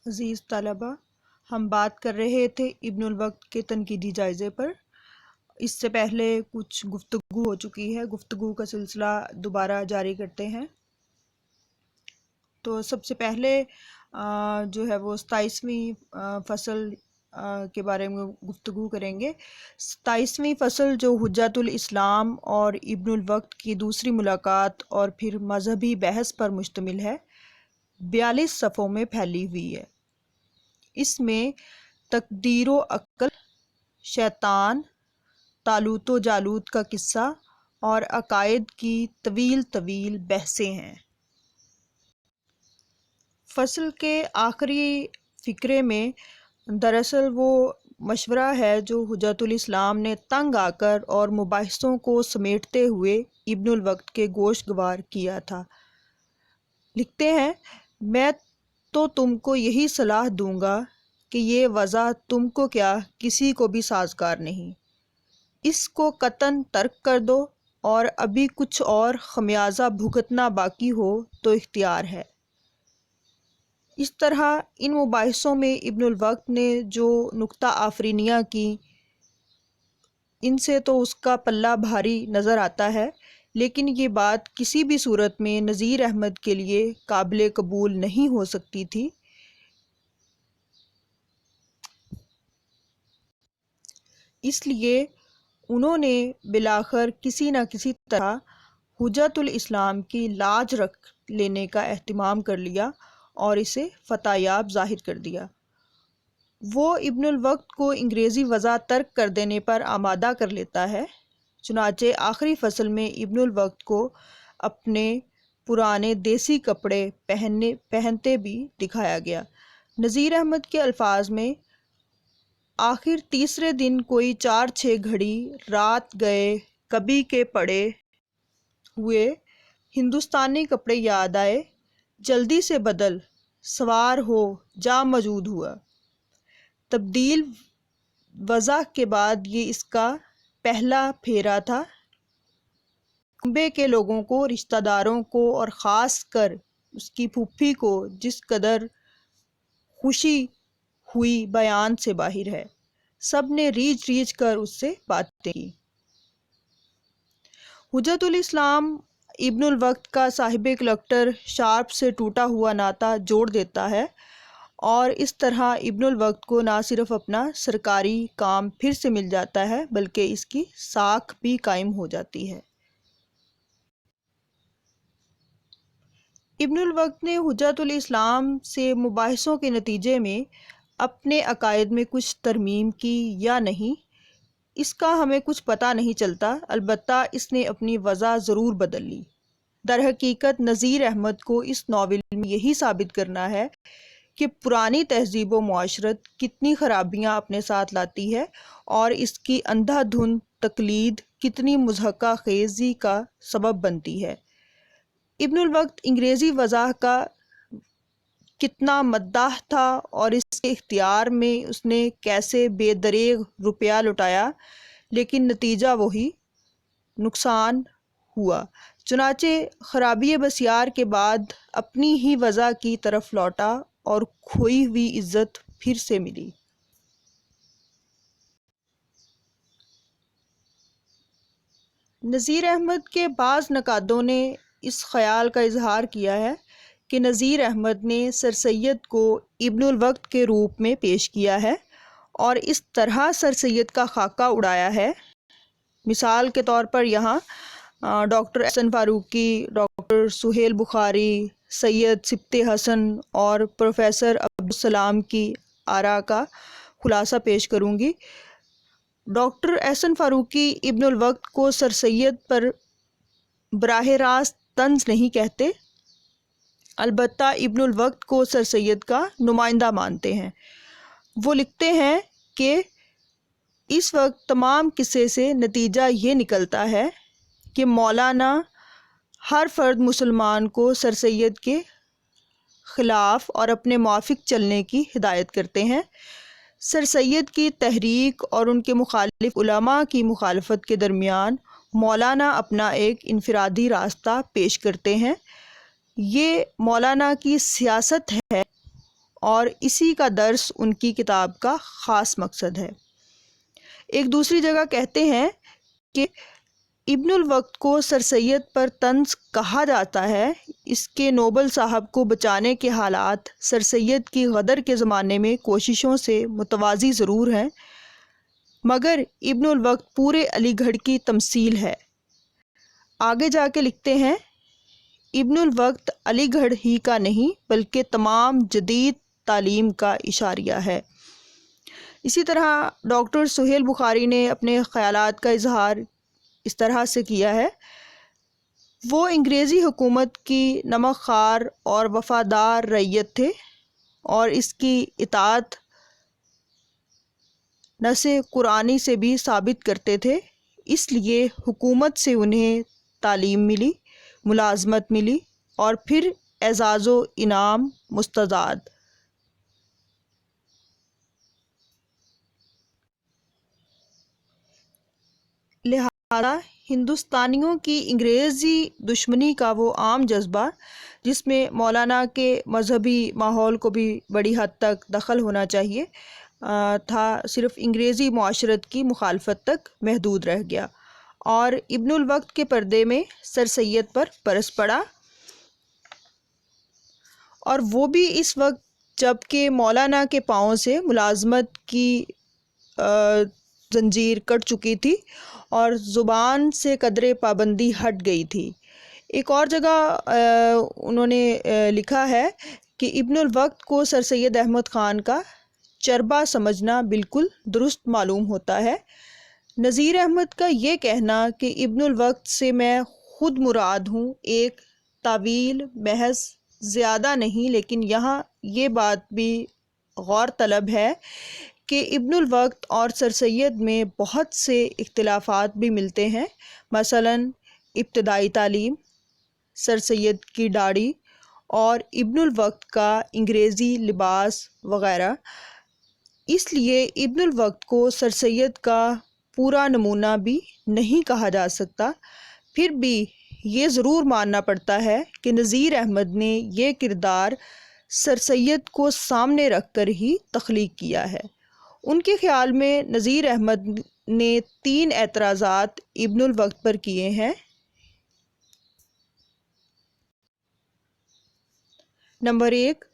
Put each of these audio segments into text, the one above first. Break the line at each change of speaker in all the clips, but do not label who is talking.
عزیز طلبہ، ہم بات کر رہے تھے ابن الوقت کے تنقیدی جائزے پر۔ اس سے پہلے کچھ گفتگو ہو چکی ہے، گفتگو کا سلسلہ دوبارہ جاری کرتے ہیں۔ تو سب سے پہلے جو ہے وہ 27ویں فصل کے بارے میں گفتگو کریں گے۔ 27ویں فصل جو حجت الاسلام اور ابن الوقت کی دوسری ملاقات اور پھر مذہبی بحث پر مشتمل ہے، 42 صفحوں میں پھیلی ہوئی ہے۔ اس میں تقدیر و عقل، شیطان، طالوت و جالوت کا قصہ اور عقائد کی طویل طویل بحثیں ہیں۔ فصل کے آخری فقرے میں دراصل وہ مشورہ ہے جو حجت الاسلام نے تنگ آ کر اور مباحثوں کو سمیٹتے ہوئے ابن الوقت کے گوش گوار کیا تھا۔ لکھتے ہیں، میں تو تم کو یہی صلاح دوں گا کہ یہ وضع تم کو کیا کسی کو بھی سازگار نہیں، اس کو قطعاً ترک کر دو، اور ابھی کچھ اور خمیازہ بھگتنا باقی ہو تو اختیار ہے۔ اس طرح ان مباحثوں میں ابن الوقت نے جو نکتہ آفرینیاں کی، ان سے تو اس کا پلہ بھاری نظر آتا ہے، لیکن یہ بات کسی بھی صورت میں نذیر احمد کے لیے قابل قبول نہیں ہو سکتی تھی۔ اس لیے انہوں نے بالآخر کسی نہ کسی طرح حجت الاسلام کی لاج رکھ لینے کا اہتمام کر لیا اور اسے فتح یاب ظاہر کر دیا۔ وہ ابن الوقت کو انگریزی وضع ترک کر دینے پر آمادہ کر لیتا ہے، چنانچہ آخری فصل میں ابن الوقت کو اپنے پرانے دیسی کپڑے پہنتے بھی دکھایا گیا۔ نذیر احمد کے الفاظ میں، آخر تیسرے دن کوئی 4-6 گھڑی رات گئے کبھی کے پڑے ہوئے ہندوستانی کپڑے یاد آئے، جلدی سے بدل سوار ہو جا موجود ہوا۔ تبدیل وضع کے بعد یہ اس کا پہلا پھیرا تھا۔ کنبے کے لوگوں کو، رشتہ داروں کو اور خاص کر اس کی پھوپھی کو جس قدر خوشی ہوئی بیان سے باہر ہے۔ سب نے ریجھ ریجھ کر اس سے باتیں کی۔ حجت الاسلام ابن الوقت کا صاحب کلکٹر شارپ سے ٹوٹا ہوا ناطہ جوڑ دیتا ہے، اور اس طرح ابن الوقت کو نہ صرف اپنا سرکاری کام پھر سے مل جاتا ہے بلکہ اس کی ساکھ بھی قائم ہو جاتی ہے۔ ابن الوقت نے حجت الاسلام سے مباحثوں کے نتیجے میں اپنے عقائد میں کچھ ترمیم کی یا نہیں، اس کا ہمیں کچھ پتہ نہیں چلتا، البتہ اس نے اپنی وضع ضرور بدل لی۔ در حقیقت نذیر احمد کو اس ناول میں یہی ثابت کرنا ہے کہ پرانی تہذیب و معاشرت کتنی خرابیاں اپنے ساتھ لاتی ہے، اور اس کی اندھا دھند تقلید کتنی مضحکہ خیزی کا سبب بنتی ہے۔ ابن الوقت انگریزی وضع کا کتنا مداح تھا، اور اس کے اختیار میں اس نے کیسے بے دریغ روپیہ لٹایا، لیکن نتیجہ وہی نقصان ہوا۔ چنانچہ خرابی بسیار کے بعد اپنی ہی وضع کی طرف لوٹا اور کھوئی ہوئی عزت پھر سے ملی۔ نذیر احمد کے بعض نقادوں نے اس خیال کا اظہار کیا ہے کہ نذیر احمد نے سر سید کو ابن الوقت کے روپ میں پیش کیا ہے اور اس طرح سر سید کا خاکہ اڑایا ہے۔ مثال کے طور پر یہاں ڈاکٹر احسن فاروقی، ڈاکٹر سہیل بخاری، سید سبط حسن اور پروفیسر عبدالسلام کی آراء کا خلاصہ پیش کروں گی۔ ڈاکٹر احسن فاروقی ابن الوقت کو سر سید پر براہ راست طنز نہیں کہتے، البتہ ابن الوقت کو سر سید کا نمائندہ مانتے ہیں۔ وہ لکھتے ہیں کہ اس وقت تمام قصے سے نتیجہ یہ نکلتا ہے کہ مولانا ہر فرد مسلمان کو سر سید کے خلاف اور اپنے موافق چلنے کی ہدایت کرتے ہیں۔ سر سید کی تحریک اور ان کے مخالف علماء کی مخالفت کے درمیان مولانا اپنا ایک انفرادی راستہ پیش کرتے ہیں۔ یہ مولانا کی سیاست ہے اور اسی کا درس ان کی کتاب کا خاص مقصد ہے۔ ایک دوسری جگہ کہتے ہیں کہ ابن الوقت کو سر سید پر طنز کہا جاتا ہے، اس کے نوبل صاحب کو بچانے کے حالات سر سید کی غدر کے زمانے میں کوششوں سے متوازی ضرور ہیں، مگر ابن الوقت پورے علی گڑھ کی تمثیل ہے۔ آگے جا کے لکھتے ہیں، ابن الوقت علی گڑھ ہی کا نہیں بلکہ تمام جدید تعلیم کا اشاریہ ہے۔ اسی طرح ڈاکٹر سہیل بخاری نے اپنے خیالات کا اظہار اس طرح سے کیا ہے، وہ انگریزی حکومت کی نمک خوار اور وفادار رعیت تھے اور اس کی اطاعت نص قرآنی سے بھی ثابت کرتے تھے، اس لیے حکومت سے انہیں تعلیم ملی، ملازمت ملی اور پھر اعزاز و انعام مستزاد۔ لہذا ہندوستانیوں کی انگریزی دشمنی کا وہ عام جذبہ جس میں مولانا کے مذہبی ماحول کو بھی بڑی حد تک دخل ہونا چاہیے تھا، صرف انگریزی معاشرت کی مخالفت تک محدود رہ گیا اور ابن الوقت کے پردے میں سر سید پر برس پڑا، اور وہ بھی اس وقت جب کہ مولانا کے پاؤں سے ملازمت کی زنجیر کٹ چکی تھی اور زبان سے قدرے پابندی ہٹ گئی تھی۔ ایک اور جگہ انہوں نے لکھا ہے کہ ابن الوقت کو سر سید احمد خان کا چربا سمجھنا بالکل درست معلوم ہوتا ہے۔ نذیر احمد کا یہ کہنا کہ ابن الوقت سے میں خود مراد ہوں ایک تعویل محض زیادہ نہیں، لیکن یہاں یہ بات بھی غور طلب ہے کہ ابن الوقت اور سر سید میں بہت سے اختلافات بھی ملتے ہیں، مثلا ابتدائی تعلیم، سر سید کی داڑھی اور ابن الوقت کا انگریزی لباس وغیرہ۔ اس لیے ابن الوقت کو سر سید کا پورا نمونہ بھی نہیں کہا جا سکتا، پھر بھی یہ ضرور ماننا پڑتا ہے کہ نذیر احمد نے یہ کردار سر سید کو سامنے رکھ کر ہی تخلیق کیا ہے۔ ان کے خیال میں نذیر احمد نے 3 اعتراضات ابن الوقت پر کیے ہیں۔ نمبر 1،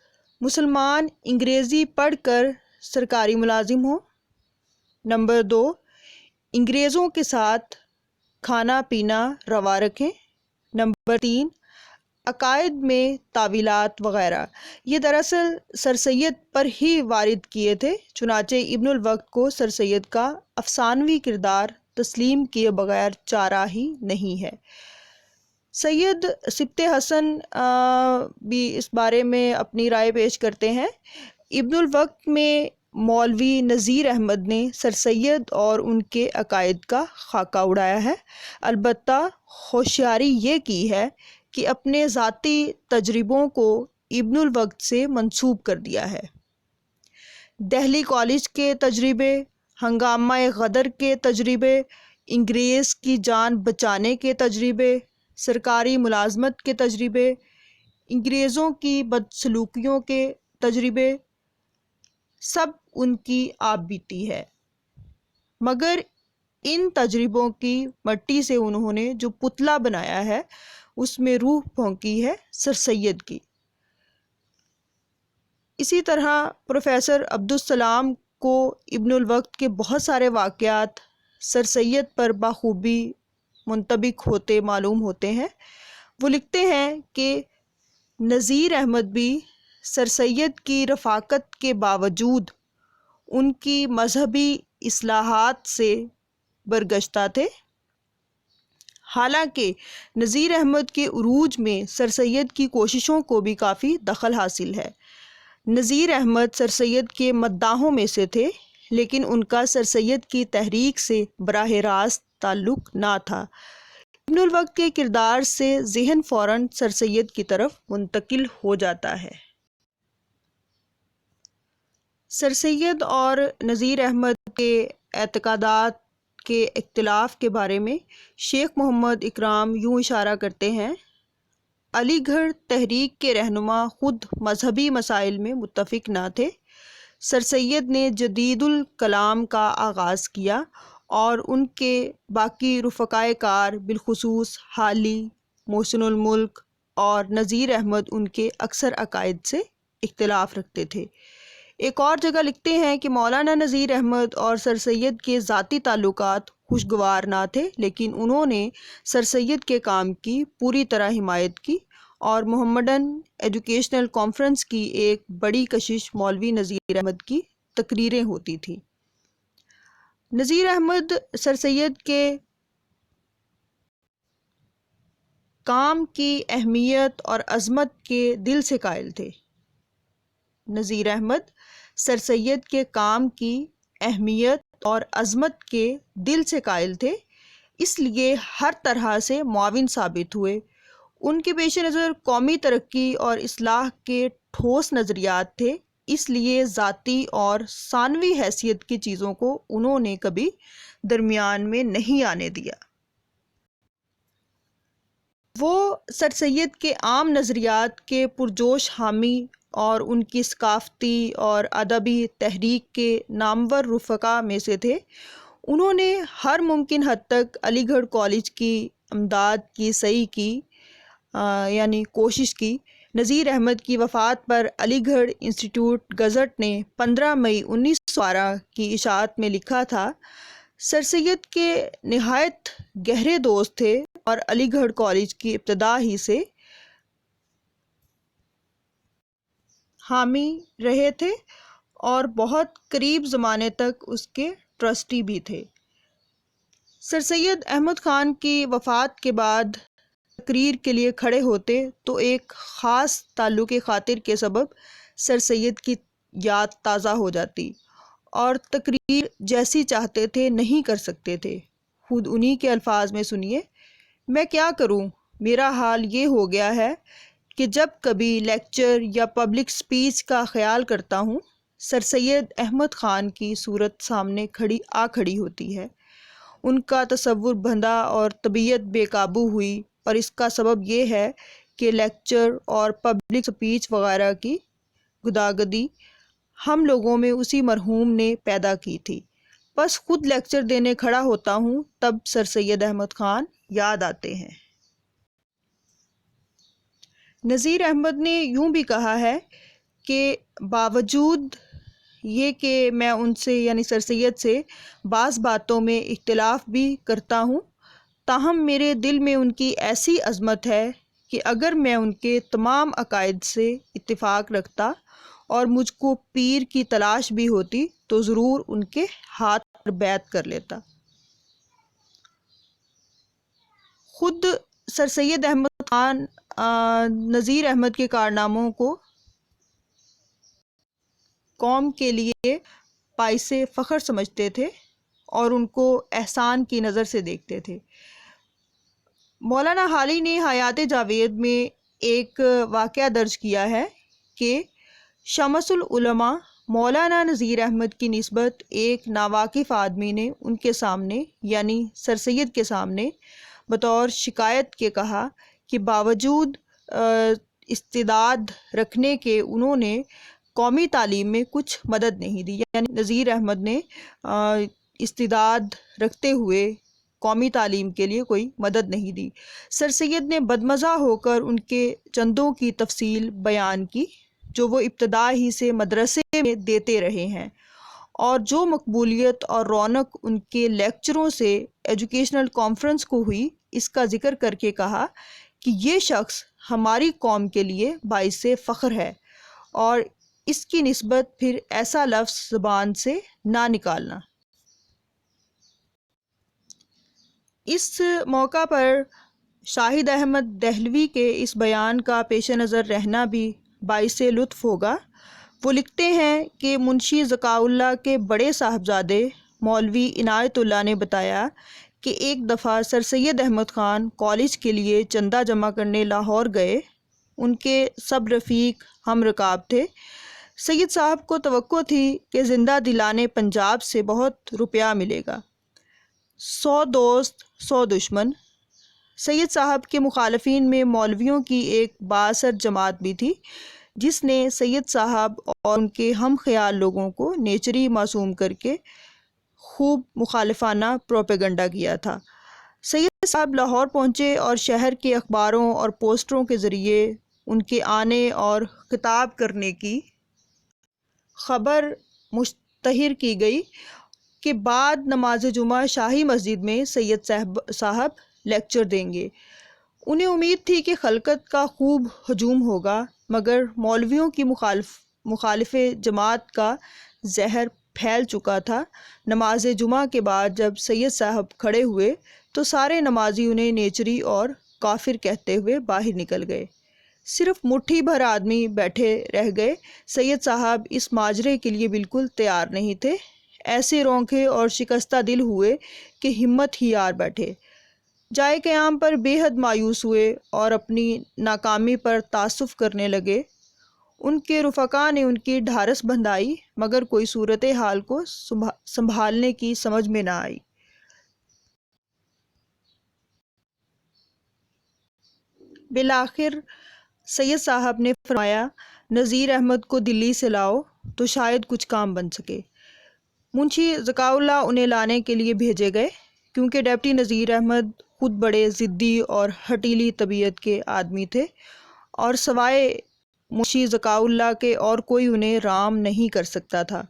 مسلمان انگریزی پڑھ کر سرکاری ملازم ہوں۔ نمبر 2، انگریزوں کے ساتھ کھانا پینا روا رکھیں۔ نمبر 3، عقائد میں تعویلات وغیرہ۔ یہ دراصل سر سید پر ہی وارد کیے تھے، چنانچہ ابن الوقت کو سر سید کا افسانوی کردار تسلیم کیے بغیر چارہ ہی نہیں ہے۔ سید سبط حسن بھی اس بارے میں اپنی رائے پیش کرتے ہیں، ابن الوقت میں مولوی نذیر احمد نے سر سید اور ان کے عقائد کا خاکہ اڑایا ہے، البتہ ہوشیاری یہ کی ہے کہ اپنے ذاتی تجربوں کو ابن الوقت سے منسوب کر دیا ہے۔ دہلی کالج کے تجربے، ہنگامہ غدر کے تجربے، انگریز کی جان بچانے کے تجربے، سرکاری ملازمت کے تجربے، انگریزوں کی بدسلوکیوں کے تجربے، سب ان کی آپ بیتی ہے، مگر ان تجربوں کی مٹی سے انہوں نے جو پتلا بنایا ہے اس میں روح پھونکی ہے سر سید کی۔ اسی طرح پروفیسر عبدالسلام کو ابن الوقت کے بہت سارے واقعات سر سید پر بخوبی منطبق ہوتے معلوم ہوتے ہیں۔ وہ لکھتے ہیں کہ نذیر احمد بھی سر سید کی رفاقت کے باوجود ان کی مذہبی اصلاحات سے برگشتہ تھے، حالانکہ نذیر احمد کے عروج میں سر سید کی کوششوں کو بھی کافی دخل حاصل ہے۔ نذیر احمد سر سید کے مداحوں میں سے تھے، لیکن ان کا سر سید کی تحریک سے براہ راست تعلق نہ تھا۔ ابن الوقت کے کردار سے ذہن فوراً سر سید کی طرف منتقل ہو جاتا ہے۔ سر سید اور نذیر احمد کے اعتقادات کے اختلاف کے بارے میں شیخ محمد اکرام یوں اشارہ کرتے ہیں، علی گڑھ تحریک کے رہنما خود مذہبی مسائل میں متفق نہ تھے۔ سر سید نے جدید الکلام کا آغاز کیا اور ان کے باقی رفقائے کار بالخصوص حالی، محسن الملک اور نذیر احمد ان کے اکثر عقائد سے اختلاف رکھتے تھے۔ ایک اور جگہ لکھتے ہیں کہ مولانا نذیر احمد اور سر سید کے ذاتی تعلقات خوشگوار نہ تھے، لیکن انہوں نے سر سید کے کام کی پوری طرح حمایت کی اور محمڈن ایجوکیشنل کانفرنس کی ایک بڑی کشش مولوی نذیر احمد کی تقریریں ہوتی تھیں۔ نذیر احمد سر سید کے کام کی اہمیت اور عظمت کے دل سے قائل تھے۔ نذیر احمد سر سید کے کام کی اہمیت اور عظمت کے دل سے قائل تھے، اس لیے ہر طرح سے معاون ثابت ہوئے۔ ان کے پیش نظر قومی ترقی اور اصلاح کے ٹھوس نظریات تھے، اس لیے ذاتی اور ثانوی حیثیت کی چیزوں کو انہوں نے کبھی درمیان میں نہیں آنے دیا۔ وہ سر سید کے عام نظریات کے پرجوش حامی اور ان کی ثقافتی اور ادبی تحریک کے نامور رفقا میں سے تھے۔ انہوں نے ہر ممکن حد تک علی گڑھ کالج کی امداد کی صحیح کی یعنی کوشش کی۔ نذیر احمد کی وفات پر علی گڑھ انسٹیٹیوٹ گزٹ نے 15 مئی 1912 کی اشاعت میں لکھا تھا، سر سید کے نہایت گہرے دوست تھے اور علی گڑھ کالج کی ابتدا ہی سے حامی رہے تھے اور بہت قریب زمانے تک اس کے ٹرسٹی بھی تھے۔ سر سید احمد خان کی وفات کے بعد تقریر کے لیے کھڑے ہوتے تو ایک خاص تعلق خاطر کے سبب سر سید کی یاد تازہ ہو جاتی اور تقریر جیسی چاہتے تھے نہیں کر سکتے تھے۔ خود انہی کے الفاظ میں سنیے، میں کیا کروں، میرا حال یہ ہو گیا ہے کہ جب کبھی لیکچر یا پبلک سپیچ کا خیال کرتا ہوں، سر سید احمد خان کی صورت سامنے کھڑی ہوتی ہے۔ ان کا تصور بندھا اور طبیعت بے قابو ہوئی، اور اس کا سبب یہ ہے کہ لیکچر اور پبلک سپیچ وغیرہ کی گداگدی ہم لوگوں میں اسی مرحوم نے پیدا کی تھی۔ بس خود لیکچر دینے کھڑا ہوتا ہوں تب سر سید احمد خان یاد آتے ہیں۔ نذیر احمد نے یوں بھی کہا ہے کہ باوجود یہ کہ میں ان سے یعنی سر سید سے بعض باتوں میں اختلاف بھی کرتا ہوں، تاہم میرے دل میں ان کی ایسی عظمت ہے کہ اگر میں ان کے تمام عقائد سے اتفاق رکھتا اور مجھ کو پیر کی تلاش بھی ہوتی تو ضرور ان کے ہاتھ پر بیعت کر لیتا۔ خود سر سید احمد خان نذیر احمد کے کارناموں کو قوم کے لیے باعث فخر سمجھتے تھے اور ان کو احسان کی نظر سے دیکھتے تھے۔ مولانا حالی نے حیات جاوید میں ایک واقعہ درج کیا ہے کہ شمس العلماء مولانا نذیر احمد کی نسبت ایک ناواقف آدمی نے ان کے سامنے یعنی سر سید کے سامنے بطور شکایت کے کہا کہ باوجود استعداد رکھنے کے انہوں نے قومی تعلیم میں کچھ مدد نہیں دی، یعنی نذیر احمد نے استعداد رکھتے ہوئے قومی تعلیم کے لیے کوئی مدد نہیں دی۔ سر سید نے بدمزہ ہو کر ان کے چندوں کی تفصیل بیان کی جو وہ ابتدا ہی سے مدرسے میں دیتے رہے ہیں، اور جو مقبولیت اور رونق ان کے لیکچروں سے ایجوکیشنل کانفرنس کو ہوئی، اس کا ذکر کر کے کہا کہ یہ شخص ہماری قوم کے لیے باعث فخر ہے، اور اس کی نسبت پھر ایسا لفظ زبان سے نہ نکالنا۔ اس موقع پر شاہد احمد دہلوی کے اس بیان کا پیش نظر رہنا بھی باعث لطف ہوگا۔ وہ لکھتے ہیں کہ منشی ذکاء اللہ کے بڑے صاحبزادے مولوی عنایت اللہ نے بتایا کہ ایک دفعہ سر سید احمد خان کالج کے لیے چندہ جمع کرنے لاہور گئے۔ ان کے سب رفیق ہم رکاب تھے۔ سید صاحب کو توقع تھی کہ زندہ دلانے پنجاب سے بہت روپیہ ملے گا۔ 100 دوست 100 دشمن، سید صاحب کے مخالفین میں مولویوں کی ایک بااثر جماعت بھی تھی جس نے سید صاحب اور ان کے ہم خیال لوگوں کو نیچری معصوم کر کے خوب مخالفانہ پروپیگنڈا کیا تھا۔ سید صاحب لاہور پہنچے اور شہر کے اخباروں اور پوسٹروں کے ذریعے ان کے آنے اور خطاب کرنے کی خبر مشتہر کی گئی کہ بعد نماز جمعہ شاہی مسجد میں سید صاحب لیکچر دیں گے۔ انہیں امید تھی کہ خلقت کا خوب ہجوم ہوگا، مگر مولویوں کی مخالف جماعت کا زہر پھیل چکا تھا۔ نماز جمعہ کے بعد جب سید صاحب کھڑے ہوئے تو سارے نمازی انہیں نیچری اور کافر کہتے ہوئے باہر نکل گئے۔ صرف مٹھی بھر آدمی بیٹھے رہ گئے۔ سید صاحب اس ماجرے کے لیے بالکل تیار نہیں تھے، ایسے رونقے اور شکستہ دل ہوئے کہ ہمت ہی ہار بیٹھے۔ جائے قیام پر بے حد مایوس ہوئے اور اپنی ناکامی پر تاسف کرنے لگے۔ ان کے رفقا نے ان کی ڈھارس بندھائی مگر کوئی صورتحال کو سنبھالنے کی سمجھ میں نہ آئی۔ بالآخر سید صاحب نے فرمایا نذیر احمد کو دلی سے لاؤ تو شاید کچھ کام بن سکے۔ منشی ذکاء اللہ انہیں لانے کے لیے بھیجے گئے کیونکہ ڈپٹی نذیر احمد خود بڑے ضدی اور ہٹیلی طبیعت کے آدمی تھے اور سوائے منشی ذکاء اللہ کے اور کوئی انہیں رام نہیں کر سکتا تھا۔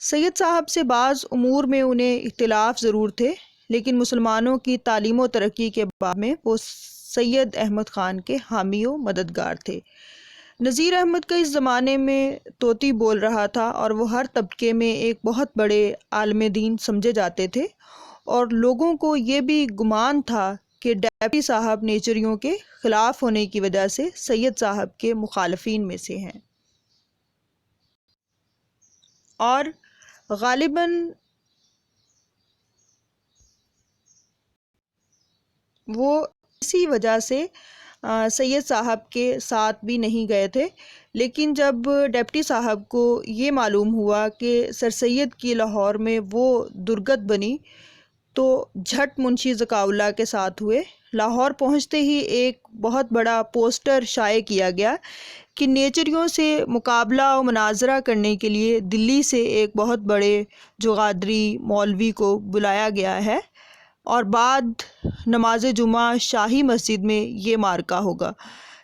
سید صاحب سے بعض امور میں انہیں اختلاف ضرور تھے، لیکن مسلمانوں کی تعلیم و ترقی کے باب میں وہ سید احمد خان کے حامی و مددگار تھے۔ نذیر احمد کا اس زمانے میں طوطی بول رہا تھا اور وہ ہر طبقے میں ایک بہت بڑے عالم دین سمجھے جاتے تھے، اور لوگوں کو یہ بھی گمان تھا کہ ڈپٹی صاحب نیچریوں کے خلاف ہونے کی وجہ سے سید صاحب کے مخالفین میں سے ہیں، اور غالباً وہ اسی وجہ سے سید صاحب کے ساتھ بھی نہیں گئے تھے۔ لیکن جب ڈپٹی صاحب کو یہ معلوم ہوا کہ سر سید کی لاہور میں وہ درگت بنی تو جھٹ منشی ذکاء اللہ کے ساتھ ہوئے۔ لاہور پہنچتے ہی ایک بہت بڑا پوسٹر شائع کیا گیا کہ نیچریوں سے مقابلہ و مناظرہ کرنے کے لیے دلی سے ایک بہت بڑے جغادری مولوی کو بلایا گیا ہے اور بعد نماز جمعہ شاہی مسجد میں یہ معرکہ ہوگا۔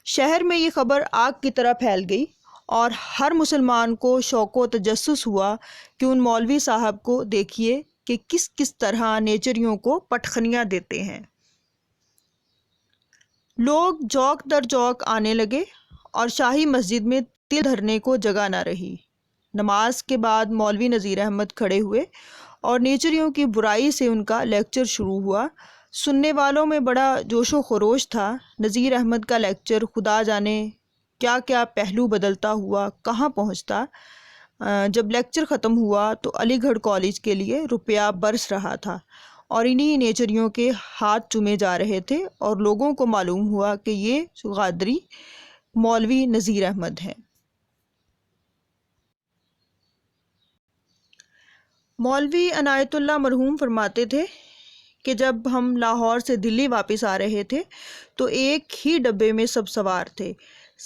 شہر میں یہ خبر آگ کی طرح پھیل گئی اور ہر مسلمان کو شوق و تجسس ہوا کہ ان مولوی صاحب کو دیکھیے کہ کس طرح نیچریوں کو پٹخنیاں دیتے ہیں۔ لوگ جوق در جوق آنے لگے اور شاہی مسجد میں تل دھرنے کو جگہ نہ رہی۔ نماز کے بعد مولوی نذیر احمد کھڑے ہوئے اور نیچریوں کی برائی سے ان کا لیکچر شروع ہوا۔ سننے والوں میں بڑا جوش و خروش تھا۔ نذیر احمد کا لیکچر خدا جانے کیا کیا پہلو بدلتا ہوا کہاں پہنچتا۔ جب لیکچر ختم ہوا تو علی گڑھ کالج کے لیے روپیہ برس رہا تھا اور انہی نیچریوں کے ہاتھ چومے جا رہے تھے اور لوگوں کو معلوم ہوا کہ یہ غادری مولوی نذیر احمد ہیں۔ مولوی عنایت اللہ مرحوم فرماتے تھے کہ جب ہم لاہور سے دلی واپس آ رہے تھے تو ایک ہی ڈبے میں سب سوار تھے۔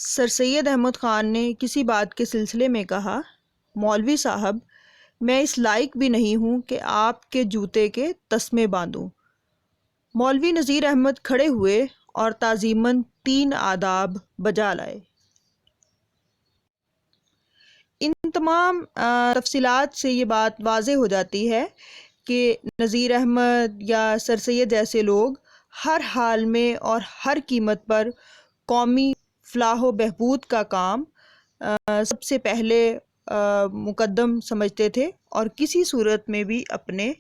سر سید احمد خان نے کسی بات کے سلسلے میں کہا، مولوی صاحب میں اس لائق بھی نہیں ہوں کہ آپ کے جوتے کے تسمے باندھوں۔ مولوی نذیر احمد کھڑے ہوئے اور تعظیماً 3 آداب بجا لائے۔ ان تمام تفصیلات سے یہ بات واضح ہو جاتی ہے کہ نذیر احمد یا سر سید جیسے لوگ ہر حال میں اور ہر قیمت پر قومی فلاح و بہبود کا کام سب سے پہلے مقدم سمجھتے تھے اور کسی صورت میں بھی اپنے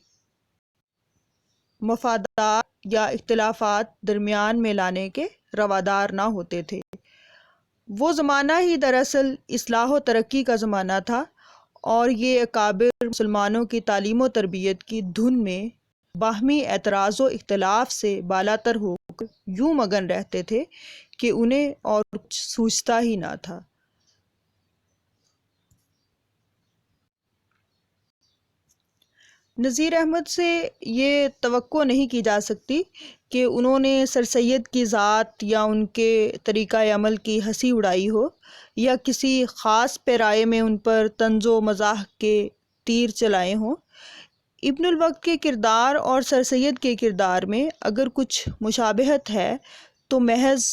مفادات یا اختلافات درمیان میں لانے کے روادار نہ ہوتے تھے۔ وہ زمانہ ہی دراصل اصلاح و ترقی کا زمانہ تھا اور یہ اکابر مسلمانوں کی تعلیم و تربیت کی دھن میں باہمی اعتراض و اختلاف سے بالاتر ہو کر یوں مگن رہتے تھے کہ انہیں اور کچھ سوچتا ہی نہ تھا۔ نذیر احمد سے یہ توقع نہیں کی جا سکتی کہ انہوں نے سر سید کی ذات یا ان کے طریقہ عمل کی ہنسی اڑائی ہو یا کسی خاص پیرائے میں ان پر طنز و مزاح کے تیر چلائے ہوں۔ ابن الوقت کے کردار اور سر سید کے کردار میں اگر کچھ مشابہت ہے تو محض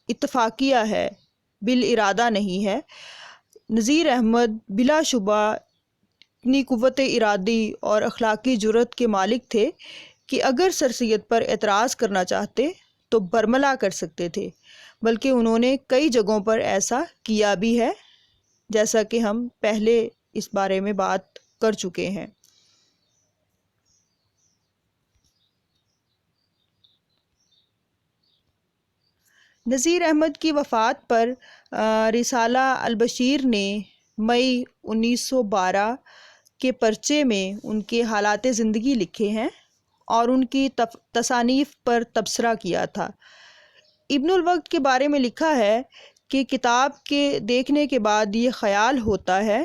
اتفاقیہ ہے، بالارادہ نہیں ہے۔ نذیر احمد بلا شبہ اتنی قوت ارادی اور اخلاقی جرأت کے مالک تھے کہ اگر سر سید پر اعتراض کرنا چاہتے تو برملا کر سکتے تھے، بلکہ انہوں نے کئی جگہوں پر ایسا کیا بھی ہے، جیسا کہ ہم پہلے اس بارے میں بات کر چکے ہیں۔ نذیر احمد کی وفات پر رسالہ البشیر نے مئی 1912 کے پرچے میں ان کے حالات زندگی لکھے ہیں اور ان کی تصانیف پر تبصرہ کیا تھا۔ ابن الوقت کے بارے میں لکھا ہے کہ کتاب کے دیکھنے کے بعد یہ خیال ہوتا ہے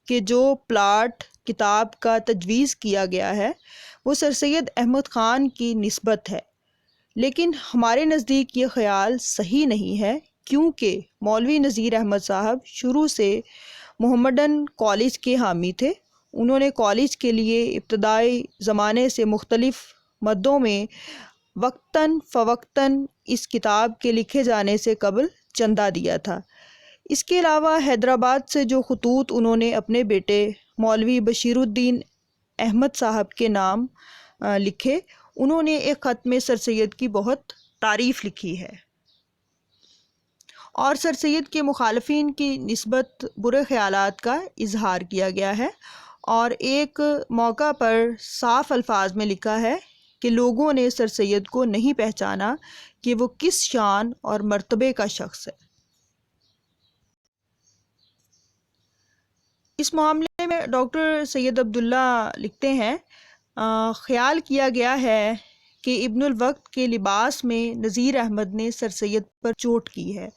کہ جو پلاٹ کتاب کا تجویز کیا گیا ہے وہ سر سید احمد خان کی نسبت ہے، لیکن ہمارے نزدیک یہ خیال صحیح نہیں ہے، کیونکہ مولوی نذیر احمد صاحب شروع سے محمڈن کالج کے حامی تھے۔ انہوں نے کالج کے لیے ابتدائی زمانے سے مختلف مدوں میں وقتاً فوقتاً اس کتاب کے لکھے جانے سے قبل چندہ دیا تھا۔ اس کے علاوہ حیدرآباد سے جو خطوط انہوں نے اپنے بیٹے مولوی بشیر الدین احمد صاحب کے نام لکھے، انہوں نے ایک خط میں سر سید کی بہت تعریف لکھی ہے اور سر سید کے مخالفین کی نسبت برے خیالات کا اظہار کیا گیا ہے، اور ایک موقع پر صاف الفاظ میں لکھا ہے کہ لوگوں نے سر سید کو نہیں پہچانا کہ وہ کس شان اور مرتبے کا شخص ہے۔ اس معاملے میں ڈاکٹر سید عبداللہ لکھتے ہیں، خیال کیا گیا ہے کہ ابن الوقت کے لباس میں نذیر احمد نے سر سید پر چوٹ کی ہے،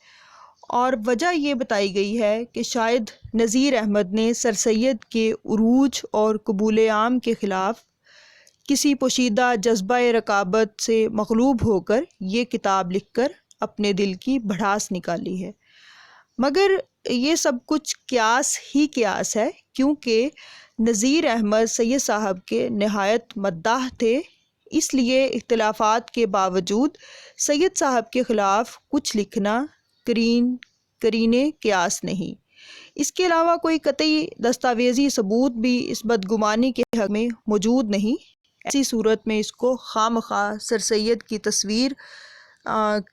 اور وجہ یہ بتائی گئی ہے کہ شاید نذیر احمد نے سر سید کے عروج اور قبول عام کے خلاف کسی پوشیدہ جذبہ رقابت سے مغلوب ہو کر یہ کتاب لکھ کر اپنے دل کی بھڑاس نکالی ہے۔ مگر یہ سب کچھ قیاس ہی قیاس ہے، کیونکہ نذیر احمد سید صاحب کے نہایت مداح تھے، اس لیے اختلافات کے باوجود سید صاحب کے خلاف کچھ لکھنا قرینے قیاس نہیں۔ اس کے علاوہ کوئی قطعی دستاویزی ثبوت بھی اس بدگمانی کے حق میں موجود نہیں۔ ایسی صورت میں اس کو خواہ مخواہ سر سید کی تصویر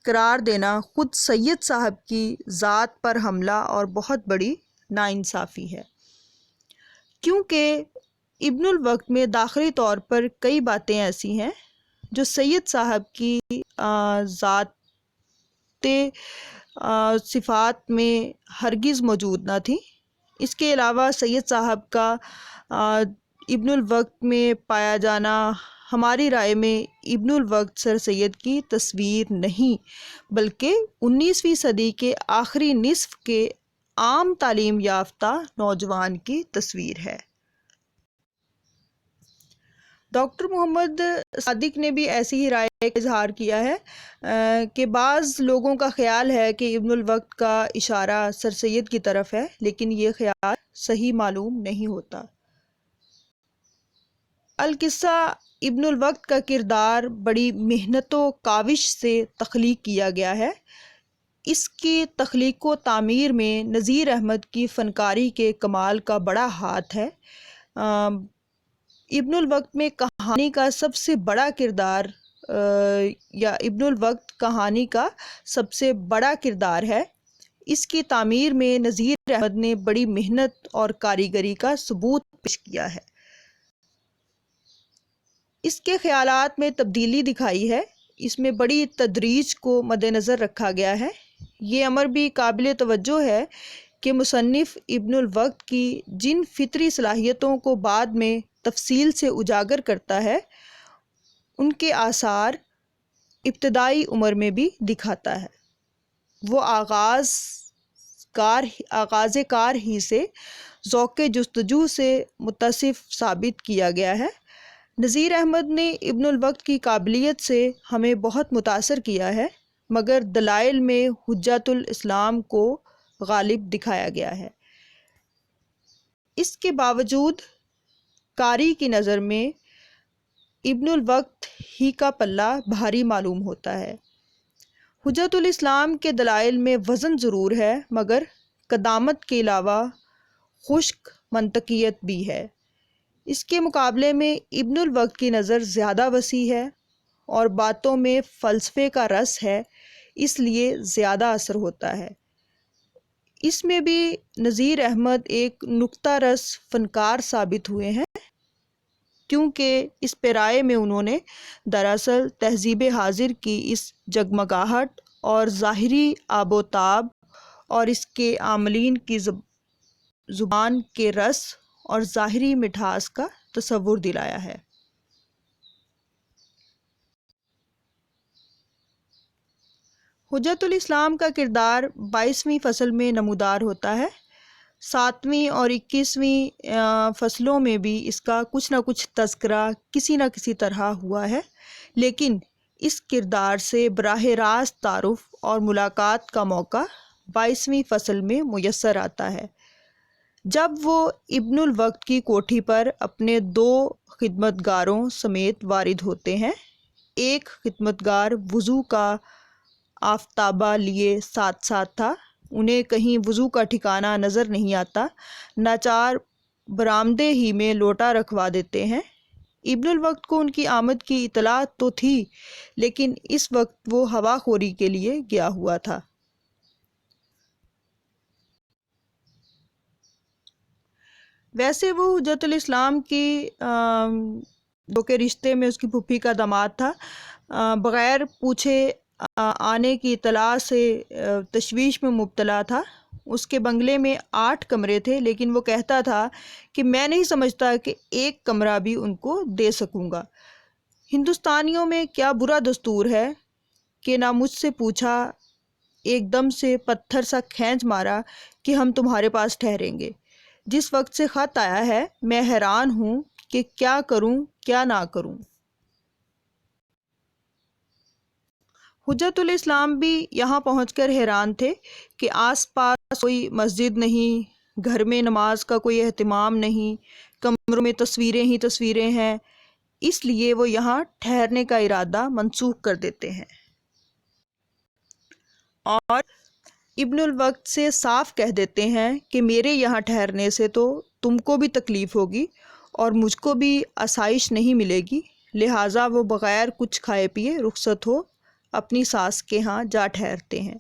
قرار دینا خود سید صاحب کی ذات پر حملہ اور بہت بڑی ناانصافی ہے، کیونکہ ابن الوقت میں داخلی طور پر کئی باتیں ایسی ہیں جو سید صاحب کی ذات صفات میں ہرگز موجود نہ تھی۔ اس کے علاوہ سید صاحب کا ابن الوقت میں پایا جانا ہماری رائے میں ابن الوقت سر سید کی تصویر نہیں، بلکہ 19ویں صدی کے آخری نصف کے عام تعلیم یافتہ نوجوان کی تصویر ہے۔ ڈاکٹر محمد صادق نے بھی ایسی ہی رائے کا اظہار کیا ہے کہ بعض لوگوں کا خیال ہے کہ ابن الوقت کا اشارہ سر سید کی طرف ہے، لیکن یہ خیال صحیح معلوم نہیں ہوتا۔ القصہ ابن الوقت کا کردار بڑی محنت و کاوش سے تخلیق کیا گیا ہے۔ اس کی تخلیق و تعمیر میں نذیر احمد کی فنکاری کے کمال کا بڑا ہاتھ ہے۔ ابن الوقت میں کہانی کا سب سے بڑا کردار ابن الوقت کہانی کا سب سے بڑا کردار ہے۔ اس کی تعمیر میں نذیر احمد نے بڑی محنت اور کاریگری کا ثبوت پیش کیا ہے۔ اس کے خیالات میں تبدیلی دکھائی ہے، اس میں بڑی تدریج کو مد نظر رکھا گیا ہے۔ یہ امر بھی قابل توجہ ہے کہ مصنف ابن الوقت کی جن فطری صلاحیتوں کو بعد میں تفصیل سے اجاگر کرتا ہے، ان کے آثار ابتدائی عمر میں بھی دکھاتا ہے۔ وہ آغاز کار ہی سے ذوق جستجو سے متصف ثابت کیا گیا ہے۔ نذیر احمد نے ابن الوقت کی قابلیت سے ہمیں بہت متاثر کیا ہے، مگر دلائل میں حجت الاسلام کو غالب دکھایا گیا ہے۔ اس کے باوجود قاری کی نظر میں ابن الوقت ہی کا پلہ بھاری معلوم ہوتا ہے۔ حجت الاسلام کے دلائل میں وزن ضرور ہے، مگر قدامت کے علاوہ خشک منطقیت بھی ہے۔ اس کے مقابلے میں ابن الوقت کی نظر زیادہ وسیع ہے اور باتوں میں فلسفے کا رس ہے، اس لیے زیادہ اثر ہوتا ہے۔ اس میں بھی نذیر احمد ایک نکتہ رس فنکار ثابت ہوئے ہیں، کیونکہ اس پیرائے میں انہوں نے دراصل تہذیب حاضر کی اس جگمگاہٹ اور ظاہری آب و تاب اور اس کے عاملین کی زبان کے رس اور ظاہری مٹھاس کا تصور دلایا ہے۔ حجت الاسلام کا کردار 22ویں فصل میں نمودار ہوتا ہے۔ 7ویں اور 21ویں فصلوں میں بھی اس کا کچھ نہ کچھ تذکرہ کسی نہ کسی طرح ہوا ہے، لیکن اس کردار سے براہ راست تعارف اور ملاقات کا موقع 22ویں فصل میں میسر آتا ہے، جب وہ ابن الوقت کی کوٹھی پر اپنے 2 خدمتگاروں سمیت وارد ہوتے ہیں۔ ایک خدمتگار وضو کا آفتابہ لیے ساتھ ساتھ تھا، انہیں کہیں وضو کا ٹھکانہ نظر نہیں آتا، ناچار برآمدے ہی میں لوٹا رکھوا دیتے ہیں۔ ابن الوقت کو ان کی آمد کی اطلاع تو تھی، لیکن اس وقت وہ ہوا خوری کے لیے گیا ہوا تھا۔ ویسے وہ حجت الاسلام کی جو کہ رشتے میں اس کی پھوپھی کا داماد تھا، بغیر پوچھے آنے کی اطلاع سے تشویش میں مبتلا تھا۔ اس کے بنگلے میں 8 کمرے تھے، لیکن وہ کہتا تھا کہ میں نہیں سمجھتا کہ ایک کمرہ بھی ان کو دے سکوں گا۔ ہندوستانیوں میں کیا برا دستور ہے کہ نہ مجھ سے پوچھا، ایک دم سے پتھر سا کھینچ مارا کہ ہم تمہارے پاس ٹھہریں گے۔ جس وقت سے خط آیا ہے میں حیران ہوں کہ کیا کروں کیا نہ کروں۔ حجت الاسلام بھی یہاں پہنچ کر حیران تھے کہ آس پاس کوئی مسجد نہیں، گھر میں نماز کا کوئی اہتمام نہیں، کمروں میں تصویریں ہی تصویریں ہیں، اس لیے وہ یہاں ٹھہرنے کا ارادہ منسوخ کر دیتے ہیں اور ابن الوقت سے صاف کہہ دیتے ہیں کہ میرے یہاں ٹھہرنے سے تو تم کو بھی تکلیف ہوگی اور مجھ کو بھی آسائش نہیں ملے گی، لہٰذا وہ بغیر کچھ کھائے پیے رخصت ہو اپنی ساس کے ہاں جا ٹھہرتے ہیں۔